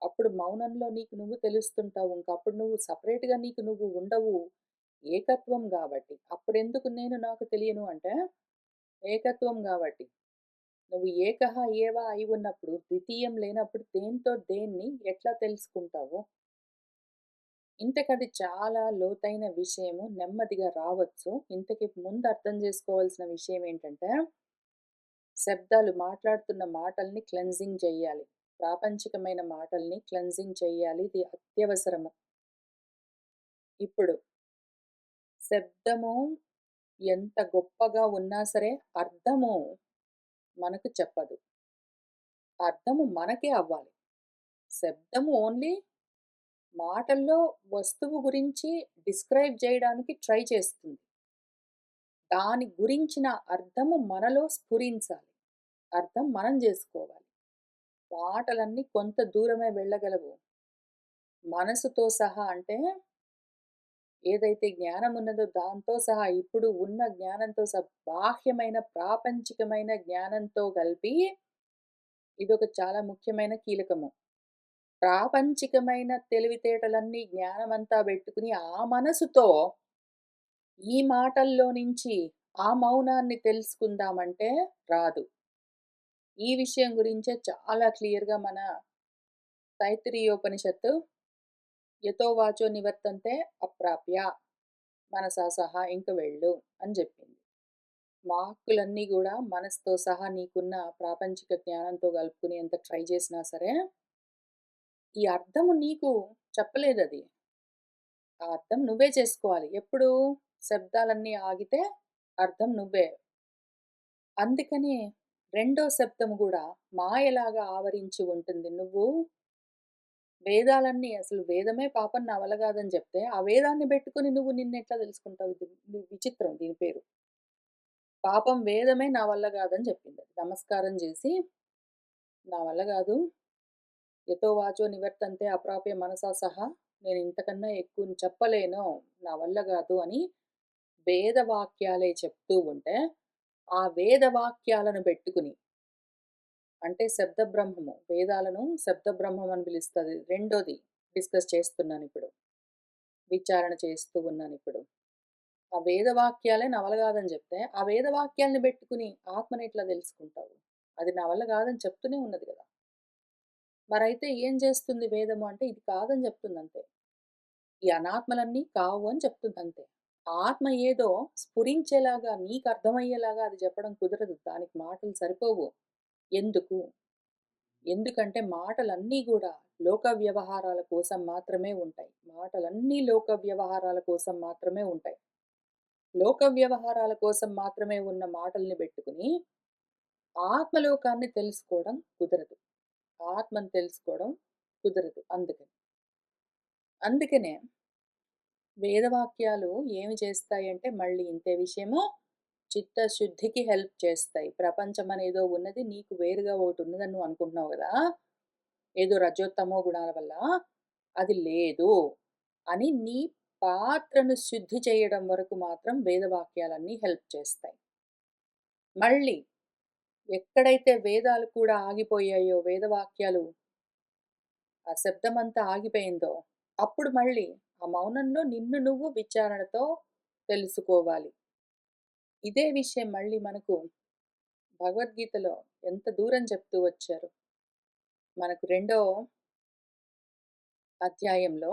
అప్పుడు మౌనంలో నీకు నువ్వు తెలుస్తుంటావు. ఇంకప్పుడు నువ్వు సెపరేట్‌గా నీకు నువ్వు ఉండవు. ఏకత్వం గాబట్టి. అప్పుడెందుకు నేను నాకు తెలియను అంటే, ఏకత్వం గాబట్టి. నువ్వు ఏకహ ఏవ అయి ఉన్నప్పుడు, ద్వితీయం లేనప్పుడు దేనితో దేన్ని ఎట్లా తెలుసుకుంటావు? ఇంతకది చాలా లోతైన విషయము. నెమ్మదిగా రావచ్చు. ఇంతకి ముందు అర్థం జేసుకోవాల్సిన విషయం ఏంటంటే, శబ్దాలు మాట్లాడుతున్న మాటల్ని క్లెన్జింగ్ చెయ్యాలి. ప్రాపంచికమైన మాటల్ని క్లెన్జింగ్ చెయ్యాలి. ఇది అత్యవసరము. ఇప్పుడు శబ్దము ఎంత గొప్పగా ఉన్నా సరే, అర్థము మనకు చెప్పదు. అర్థము మనకే అవ్వాలి. శబ్దము ఓన్లీ మాటల్లో వస్తువు గురించి డిస్క్రైబ్ జేయడానికి ట్రై చేస్తుంది. దాని గురించిన అర్థము మనలో స్ఫురించాలి. అర్థం మనం జేసుకోవాలి. మాటలన్నీ కొంత దూరమే వెళ్ళగలవు. మనసుతో సహా అంటే ఏదైతే జ్ఞానం ఉన్నదో దాంతో సహా ఇప్పుడు ఉన్న జ్ఞానంతో సహా బాహ్యమైన ప్రాపంచికమైన జ్ఞానంతో కలిపి ఇదొక చాలా ముఖ్యమైన కీలకము. ప్రాపంచికమైన తెలివితేటలన్నీ జ్ఞానమంతా పెట్టుకుని ఆ మనసుతో ఈ మాటల్లో నుంచి ఆ మౌనాన్ని తెలుసుకుందామంటే రాదు. ఈ విషయం గురించే చాలా క్లియర్‌గా మన తైత్తిరీయోపనిషత్తు యతో వాచో నివర్తంతే అప్రాప్య మనసా సహా ఇంక వెళ్ళు అని జెప్పింది. వాక్కులన్నీ గూడా మనసుతో సహా నీకున్న ప్రాపంచిక జ్ఞానంతో కలుపుకుని ఎంత ట్రై చేసినా సరే, ఈ అర్థము నీకు చెప్పలేదది. ఆ అర్థం నువ్వే చేసుకోవాలి. ఎప్పుడు? శబ్దాలన్నీ ఆగితే అర్థం నువ్వే. అందుకనే రెండో శబ్దము గూడా మాయలాగా ఆవరించి ఉంటుంది. నువ్వు వేదాలన్నీ అసలు వేదమే పాపం నా వల్ల గాదని జెప్తే, ఆ వేదాన్ని బెట్టుకొని నువ్వు నిన్నెట్లా దెలుసుకుంటావు? ఇది విచిత్రం దీని పేరు. పాపం వేదమే నా వల్ల గాదని జెప్పిందది. నమస్కారం జేసి, నా వల్ల గాదు. యతో వాచో నివర్తంతే అప్రాప్య మనసా సహా నేను ఇంతకన్నా ఎక్కువ చెప్పలేను. నా వల్ల గాదు అని వేదవాక్యాలే చెప్తూ ఉంటే, ఆ వేదవాక్యాలను బెట్టుకుని అంటే శబ్ద బ్రహ్మము. వేదాలను శబ్ద బ్రహ్మం అని పిలుస్తది. రెండోది డిస్కస్ చేస్తున్నానిప్పుడు. విచారణ చేస్తూ ఉన్నానిప్పుడు. ఆ వేదవాక్యాలే నా వల్ల గాదని జెప్తే, ఆ వేదవాక్యాల్ని బెట్టుకుని ఆత్మని ఎట్లా దెలుసుకుంటావు? అది నా వల్ల గాదని చెప్తూనే ఉన్నది గదా! మరైతే ఏం జేస్తుంది వేదము అంటే, ఇది కాదని జెప్తుందంతే. ఈ అనాత్మలన్నీ కావు అని చెప్తుందంతే. ఆత్మ ఏదో స్ఫురించేలాగా, నీకర్థమయ్యేలాగా అది చెప్పడం కుదరదు. దానికి మాటలు సరిపోవు. ఎందుకు? ఎందుకంటే మాటలన్నీ గూడా లోక వ్యవహారాల కోసం మాత్రమే ఉంటాయి. మాటలన్నీ లోక వ్యవహారాల కోసం మాత్రమే ఉంటాయి. లోక వ్యవహారాల కోసం మాత్రమే ఉన్న మాటల్ని బెట్టుకుని, ఆత్మలోకాన్ని తెలుసుకోవడం కుదరదు. ఆత్మను తెలుసుకోవడం కుదరదు అందుకని. అందుకనే వేదవాక్యాలు ఏమి చేస్తాయంటే మళ్ళీ ఇంతే విషయము, చిత్తశుద్ధికి హెల్ప్ చేస్తాయి. ప్రపంచం అనేదో ఉన్నది. నీకు వేరుగా ఒకటున్నదని నువ్వు అనుకుంటున్నావు గదా! ఏదో రజోత్తమో గుణాల వల్ల. అది లేదు అని నీ పాత్రను శుద్ధి చేయడం వరకు మాత్రం వేదవాక్యాలన్నీ హెల్ప్ చేస్తాయి. మళ్ళీ ఎక్కడైతే వేదాలు కూడా ఆగిపోయాయో వేదవాక్యాలు, ఆ శబ్దమంతా ఆగిపోయిందో, అప్పుడు మళ్ళీ ఆ మౌనంలో నిన్ను నువ్వు విచారణతో తెలుసుకోవాలి. ఇదే విషయం మళ్ళీ మనకు భగవద్గీతలో ఎంత దూరం చెప్తూ వచ్చారు. మనకు రెండో అధ్యాయంలో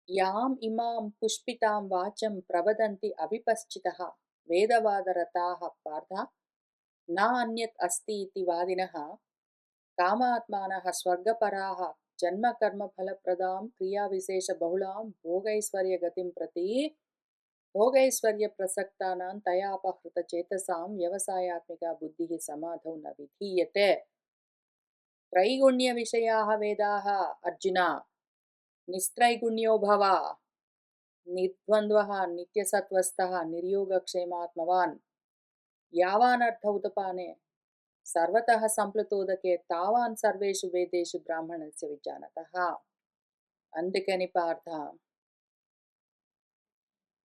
యాం ఇమాం పుష్పితాం వాచం ప్రవదంతి అవిపశ్చితః వేదవాదరతాః పార్థ నా అన్యత్ అస్తి ఇతి వాదినః కామాత్మానః స్వర్గపరాః జన్మ కర్మ ఫలప్రదాం క్రియా విశేష బహుళాం భోగైశ్వర్య గతిం ప్రతి భోగైశ్వర్య ప్రసక్తానాం తయాపహృత చేతసాం వ్యవసాయాత్మిక బుద్ధిః సమాధౌ న విధీయతే త్రైగుణ్య విషయాః వేదాః అర్జున నిస్త్రైగుణ్యో భవ నిర్ద్వంద్వః నిత్యసత్వస్థః నిర్యోగక్షేమాత్మవాన్ యావానర్థ ఉదపానే సర్వతః సంప్లుతోదకే తావాన్ సర్వేషు వేదేషు బ్రాహ్మణస్య విజానతః. అందుకని పార్థ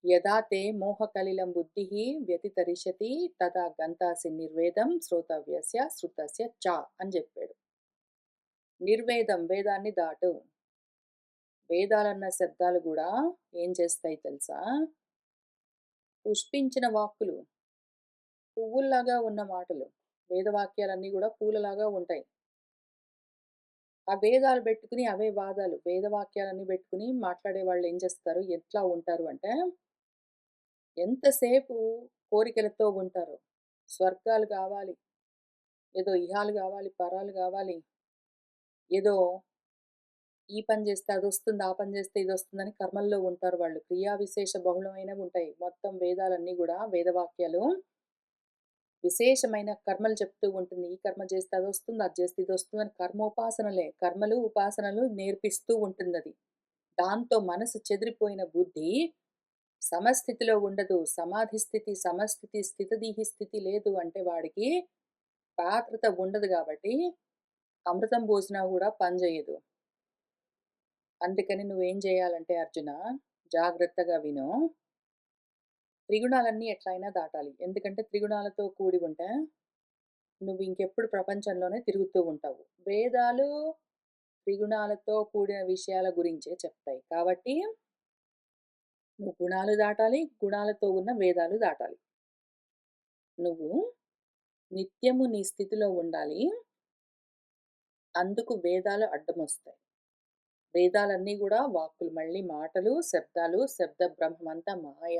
యదా తే మోహకలిలం బుద్ధిః వ్యతితరిష్యతి తదా గంతాసి నిర్వేదం శ్రోతవ్యస్య శృతస్య చ అని చెప్పాడు. నిర్వేదం వేదాన్ని దాటు. వేదాలన్న శబ్దాలు కూడా ఏం చేస్తాయి తెలుసా? పుష్పించిన వాక్కులు, పువ్వుల్లాగా ఉన్న మాటలు. వేదవాక్యాలన్నీ కూడా పూలలాగా ఉంటాయి. ఆ వేదాలు బెట్టుకుని అవే వాదాలు. వేదవాక్యాలన్నీ బెట్టుకుని మాట్లాడే వాళ్ళు ఏం చేస్తారు? ఎట్లా ఉంటారు అంటే, ఎంతసేపు కోరికలతో ఉంటారో. స్వర్గాలు గావాలి, ఏదో ఇహాలు గావాలి, పరాలు గావాలి, ఏదో ఈ పని జేస్తే అదొస్తుంది, ఆ పని జేస్తే ఇదొస్తుందని కర్మల్లో ఉంటారు వాళ్ళు. క్రియా విశేష బహుళమైనవుంటాయి. మొత్తం వేదాలన్నీ గూడా వేదవాక్యాలు విశేషమైన కర్మలు చెప్తూ ఉంటుంది. ఈ కర్మ చేస్తే అదొస్తుంది, అది చేస్తే ఇదొస్తుందని కర్మోపాసనలే. కర్మలు, ఉపాసనలు నేర్పిస్తూ ఉంటుందది. దాంతో మనసు చెదిరిపోయిన బుద్ధి సమస్థితిలో ఉండదు. సమాధి స్థితి, సమస్థితి, స్థితదీహి స్థితి లేదు అంటే వాడికి పాత్రత ఉండదు గాబట్టి, అమృతం పోసినా గూడా పనిజెయ్యదు. అందుకని నువ్వేం జేయాలంటే అర్జున, జాగ్రత్తగా విను. త్రిగుణాలన్నీ ఎట్లైనా దాటాలి. ఎందుకంటే త్రిగుణాలతో కూడి ఉంటే నువ్వు ఇంకెప్పుడు ప్రపంచంలోనే తిరుగుతూ ఉంటావు. వేదాలు త్రిగుణాలతో కూడిన విషయాల గురించే చెప్తాయి. కాబట్టి నువ్వు గుణాలు దాటాలి. గుణాలతో ఉన్న వేదాలు దాటాలి. నువ్వు నిత్యము నీ స్థితిలో ఉండాలి. అందుకు వేదాలు అడ్డమొస్తాయి. వేదాలన్నీ గూడా వాక్కులు మళ్ళీ మాటలు, శబ్దాలు, శబ్ద బ్రహ్మమంతా మాయ.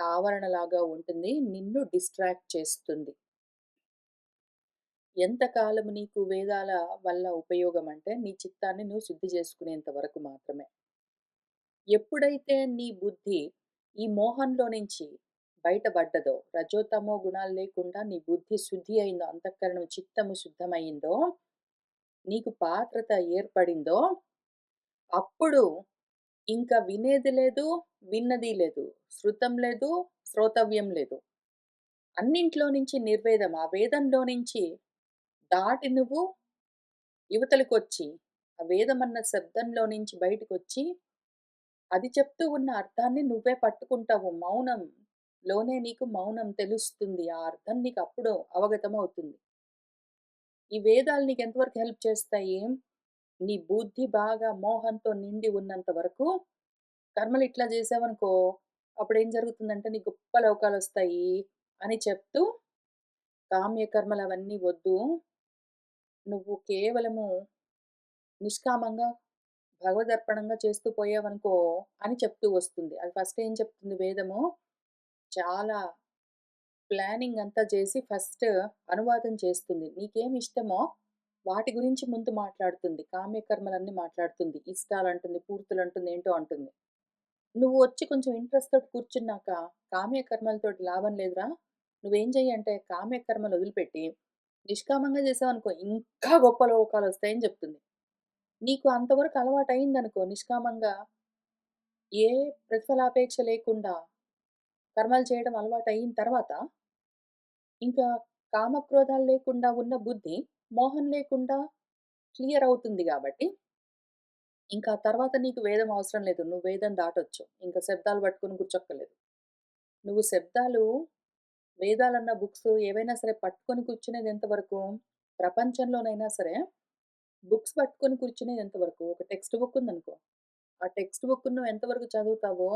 ఆవరణలాగా ఉంటుంది. నిన్ను డిస్ట్రాక్ట్ చేస్తుంది. ఎంతకాలము నీకు వేదాల వల్ల ఉపయోగం అంటే, నీ చిత్తాన్ని నువ్వు శుద్ధి చేసుకునేంత వరకు మాత్రమే. ఎప్పుడైతే నీ బుద్ధి ఈ మోహంలో నుంచి బయటపడ్డదో, రజోతమో గుణాలు లేకుండా నీ బుద్ధి శుద్ధి అయిందో, అంతఃకరణం చిత్తము శుద్ధమయిందో, నీకు పాత్రత ఏర్పడిందో, అప్పుడు ఇంక వినేది లేదు, విన్నది లేదు. శృతం లేదు, శ్రోతవ్యం లేదు. అన్నింట్లో నుంచి నిర్వేదం. ఆ వేదంలో నుంచి దాటి నువ్వు ఇవతలకొచ్చి, ఆ వేదమన్న శబ్దంలో నుంచి బయటికొచ్చి, అది చెప్తూ ఉన్న అర్థాన్ని నువ్వే పట్టుకుంటావు. మౌనంలోనే నీకు మౌనం తెలుస్తుంది. ఆ అర్థం నీకప్పుడు అవగతమవుతుంది. ఈ వేదాలు నీకెంతవరకు హెల్ప్ చేస్తాయి? నీ బుద్ధి బాగా మోహంతో నిండి ఉన్నంత వరకు కర్మలిట్లా జేశావనుకో, అప్పుడేం జరుగుతుందంటే నీకు గొప్ప లోకాలొస్తాయి అని చెప్తూ, కామ్య కర్మలవన్నీ వద్దు. నువ్వు కేవలము నిష్కామంగా భగవదర్పణంగా చేస్తూ పోయావనుకో అని చెప్తూ వస్తుంది. అది ఫస్ట్ ఏం చెప్తుంది వేదము, చాలా ప్లానింగ్ అంతా చేసి ఫస్ట్ అనువాదం చేస్తుంది. నీకేమిష్టమో వాటి గురించి ముందు మాట్లాడుతుంది. కామ్యకర్మలన్నీ మాట్లాడుతుంది. ఇష్టాలంటుంది, పూర్తులంటుంది, ఏంటో అంటుంది. నువ్వు వచ్చి కొంచెం ఇంట్రెస్ట్‌తోటి కూర్చున్నాక, కామ్యకర్మలతోటి లాభం లేదురా, నువ్వేం చెయ్యంటే కామ్యకర్మలు వదిలిపెట్టి, నిష్కామంగా చేసావనుకో ఇంకా గొప్ప లోకాలొస్తాయని చెప్తుంది. నీకు అంతవరకు అలవాటయిందనుకో నిష్కామంగా, ఏ ప్రతిఫలాపేక్ష లేకుండా కర్మలు చేయడం అలవాటయిన తర్వాత, ఇంకా కామక్రోధాలు లేకుండా ఉన్న బుద్ధి, మోహం లేకుండా క్లియర్ అవుతుంది గాబట్టి, ఇంకా తర్వాత నీకు వేదం అవసరం లేదు. నువ్వు వేదం దాటొచ్చు. ఇంక శబ్దాలు పట్టుకొని కూర్చోక్కర్లేదు. నువ్వు శబ్దాలు, వేదాలన్న బుక్స్ ఏవైనా సరే పట్టుకొని కూర్చునేది ఎంతవరకు? ప్రపంచంలోనైనా సరే, బుక్స్ పట్టుకొని కూర్చునేది ఎంతవరకు? ఒక టెక్స్ట్ బుక్ ఉందనుకో, ఆ టెక్స్ట్ బుక్‌ని నువ్వు ఎంతవరకు చదువుతావో,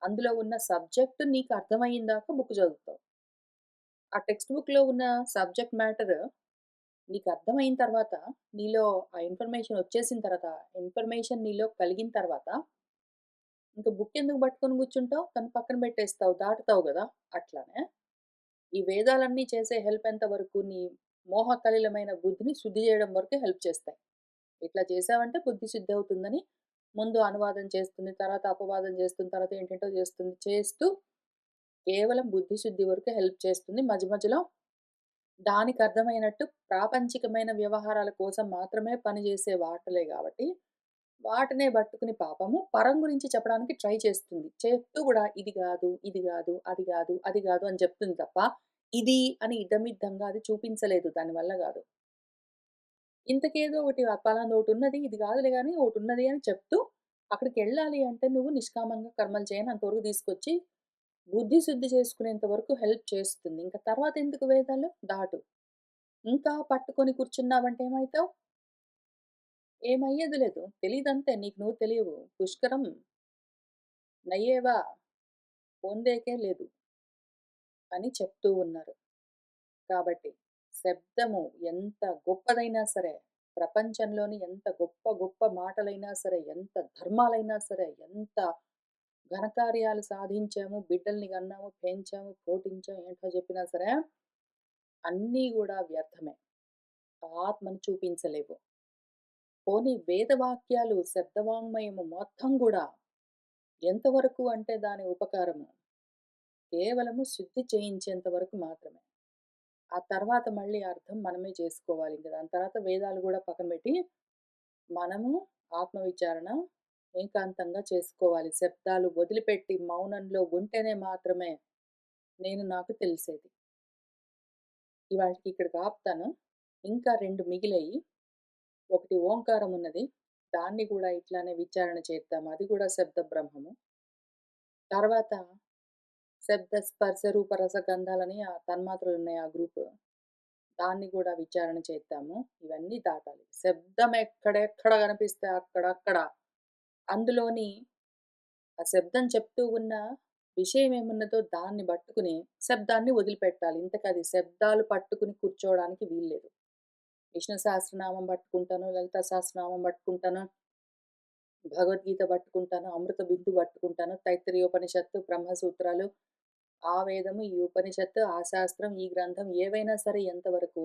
అందులో ఉన్న సబ్జెక్ట్ నీకు అర్థమయ్యేదాకా బుక్ చదువుతావు. ఆ టెక్స్ట్ బుక్‌లో ఉన్న సబ్జెక్ట్ మ్యాటర్ నీకు అర్థమైన తర్వాత, నీలో ఆ ఇన్ఫర్మేషన్ వచ్చేసిన తర్వాత, ఇన్ఫర్మేషన్ నీలో కలిగిన తర్వాత, ఇంక బుక్ ఎందుకు పట్టుకొని కూర్చుంటావు? దాన్ని పక్కన పెట్టేస్తావు. దాటుతావు గదా! అట్లానే ఈ వేదాలన్నీ చేసే హెల్ప్ ఎంత వరకు నీ మోహ కలిలమైన బుద్ధిని శుద్ధి చేయడం వరకే హెల్ప్ చేస్తాయి. ఇట్లా చేశావంటే బుద్ధి శుద్ధి అవుతుందని ముందు అనువాదం చేస్తుంది. తర్వాత అపవాదం చేస్తుంది. తర్వాత ఏంటేంటో చేస్తుంది. చేస్తూ కేవలం బుద్ధి శుద్ధి వరకు హెల్ప్ చేస్తుంది. మధ్య మధ్యలో దానికి అర్థమైనట్టు ప్రాపంచికమైన వ్యవహారాల కోసం మాత్రమే పనిచేసే వాటలే గాబట్టి, వాటినే పట్టుకుని పాపము పరం గురించి చెప్పడానికి ట్రై చేస్తుంది. చెప్తూ గూడా ఇది గాదు, ఇది గాదు, అది గాదు, అది గాదు అని చెప్తుంది తప్ప, ఇది అని ఇదమిద్దంగా అది చూపించలేదు. దానివల్ల గాదు. ఇంతకేదో ఒకటి పలానదోటున్నది, ఇది గాదులే గానీ ఒకటున్నది అని చెప్తూ, అక్కడికెళ్ళాలి అంటే నువ్వు నిష్కామంగా కర్మలు చేయని అంతవరకు తీసుకొచ్చి, బుద్ధి శుద్ధి చేసుకునేంత వరకు హెల్ప్ చేస్తుంది. ఇంక తర్వాతెందుకు వేదాలు? దాటు. ఇంకా పట్టుకొని కూర్చున్నావంటే ఏమైతావు? ఏమయ్యేది లేదు. తెలీదంతే. నీకు నువ్వు తెలియవు. పుష్కరం నయ్యేవా పొందేకే లేదు అని చెప్తూ ఉన్నారు. కాబట్టి శబ్దము ఎంత గొప్పదైనా సరే, ప్రపంచంలోని ఎంత గొప్ప గొప్ప మాటలైనా సరే, ఎంత ధర్మాలైనా సరే, ఎంత ఘనకార్యాలు సాధించాము, బిడ్డల్ని కన్నాము, పెంచాము, పోటించాము ఏంటో చెప్పినా సరే, అన్నీ గూడా వ్యర్థమే. ఆత్మను చూపించలేవు. పోనీ వేదవాక్యాలు, శబ్దవాంగ్మయము మొత్తం గూడా ఎంతవరకు అంటే దాని ఉపకారము, కేవలము శుద్ధి చేయించేంత వరకు మాత్రమే. ఆ తర్వాత మళ్ళీ అర్థం మనమే చేసుకోవాలి. ఇంక దాని తర్వాత వేదాలు గూడా పక్కన పెట్టి, మనము ఆత్మవిచారణ ఏకాంతంగా చేసుకోవాలి. శబ్దాలు వదిలిపెట్టి మౌనంలో ఉంటేనే మాత్రమే నేను నాకు తెలిసేది. ఇవాల్టికి ఇక్కడికి ఆపుతాను. ఇంకా 2 మిగిలాయి. ఒకటి ఓంకారం ఉన్నది. దాన్ని గూడా ఇట్లానే విచారణ చేద్దాం. అది గూడా శబ్ద బ్రహ్మము. తర్వాత శబ్ద, స్పర్శ, రూప, రస, గంధాలని ఆ తన్మాత్రలున్నాయి ఆ గ్రూపు. దాన్ని గూడా విచారణ చేద్దాము. ఇవన్నీ దాటాలి. శబ్దం ఎక్కడెక్కడ కనిపిస్తే అక్కడక్కడ అందులోని ఆ శబ్దం చెప్తూ ఉన్న విషయం ఏమున్నదో దాన్ని పట్టుకుని శబ్దాన్ని వదిలిపెట్టాలి. ఇంతకది శబ్దాలు పట్టుకుని కూర్చోవడానికి వీల్లేదు. విష్ణు సహస్రనామం పట్టుకుంటాను, లలితా సహస్రనామం పట్టుకుంటాను, భగవద్గీత పట్టుకుంటాను, అమృత బిందు పట్టుకుంటాను, తైత్తరీయోపనిషత్తు, బ్రహ్మసూత్రాలు ఆ వేదము, ఈ ఉపనిషత్తు, ఆ శాస్త్రం, ఈ గ్రంథం ఏవైనా సరే ఎంతవరకు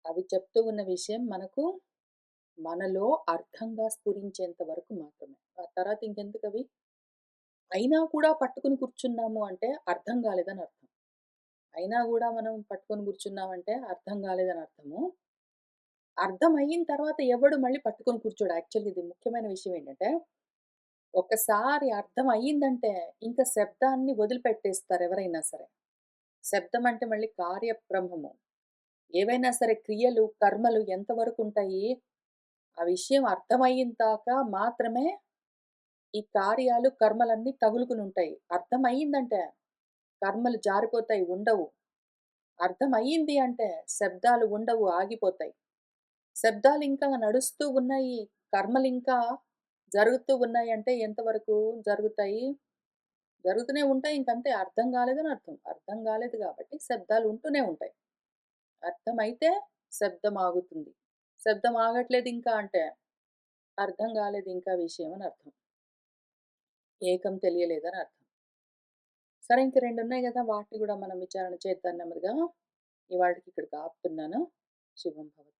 అవి చెప్తూ ఉన్న విషయం మనలో అర్థంగా స్ఫురించేంత వరకు మాత్రమే. ఆ తర్వాత ఇంకెందుకవి? అయినా కూడా పట్టుకొని కూర్చున్నాము అంటే అర్థం కాలేదని అర్థం. అయినా గూడా మనం పట్టుకొని కూర్చున్నామంటే అర్థం కాలేదని అర్థము. అర్థమయిన తర్వాత ఎవడు మళ్ళీ పట్టుకొని కూర్చోడు. యాక్చువల్‌గా ఇది ముఖ్యమైన విషయం ఏంటంటే, ఒక్కసారి అర్థం అయిందంటే ఇంక శబ్దాన్ని వదిలిపెట్టేస్తారు ఎవరైనా సరే. శబ్దం అంటే మళ్ళీ కార్యబ్రహ్మము. ఏవైనా సరే క్రియలు, కర్మలు ఎంతవరకుంటాయి, ఆ విషయం అర్థమయిన దాకా మాత్రమే ఈ కార్యాలు, కర్మలన్నీ తగులుకునుంటాయి. అర్థమయిందంటే కర్మలు జారిపోతాయి, ఉండవు. అర్థమయ్యింది అంటే శబ్దాలు ఉండవు, ఆగిపోతాయి. శబ్దాలింకా నడుస్తూ ఉన్నాయి, కర్మలింకా జరుగుతూ ఉన్నాయంటే ఎంతవరకు జరుగుతాయి? జరుగుతూనే ఉంటాయి. ఇంకంతే అర్థం కాలేదని అర్థం. అర్థం కాలేదు కాబట్టి శబ్దాలు ఉంటూనే ఉంటాయి. అర్థమైతే శబ్దం ఆగుతుంది. శబ్దం ఆగట్లేదు ఇంకా అంటే అర్థం కాలేదు ఇంకా విషయం అని అర్థం. ఏకం తెలియలేదని అర్థం. సరే ఇంక 2 ఉన్నాయి గదా! వాటిని గూడా మనం విచారణ చేద్దాం నెమ్మదిగా. ఇవాల్టికి ఇక్కడికి ఆపుతున్నాను. శుభం భవతు.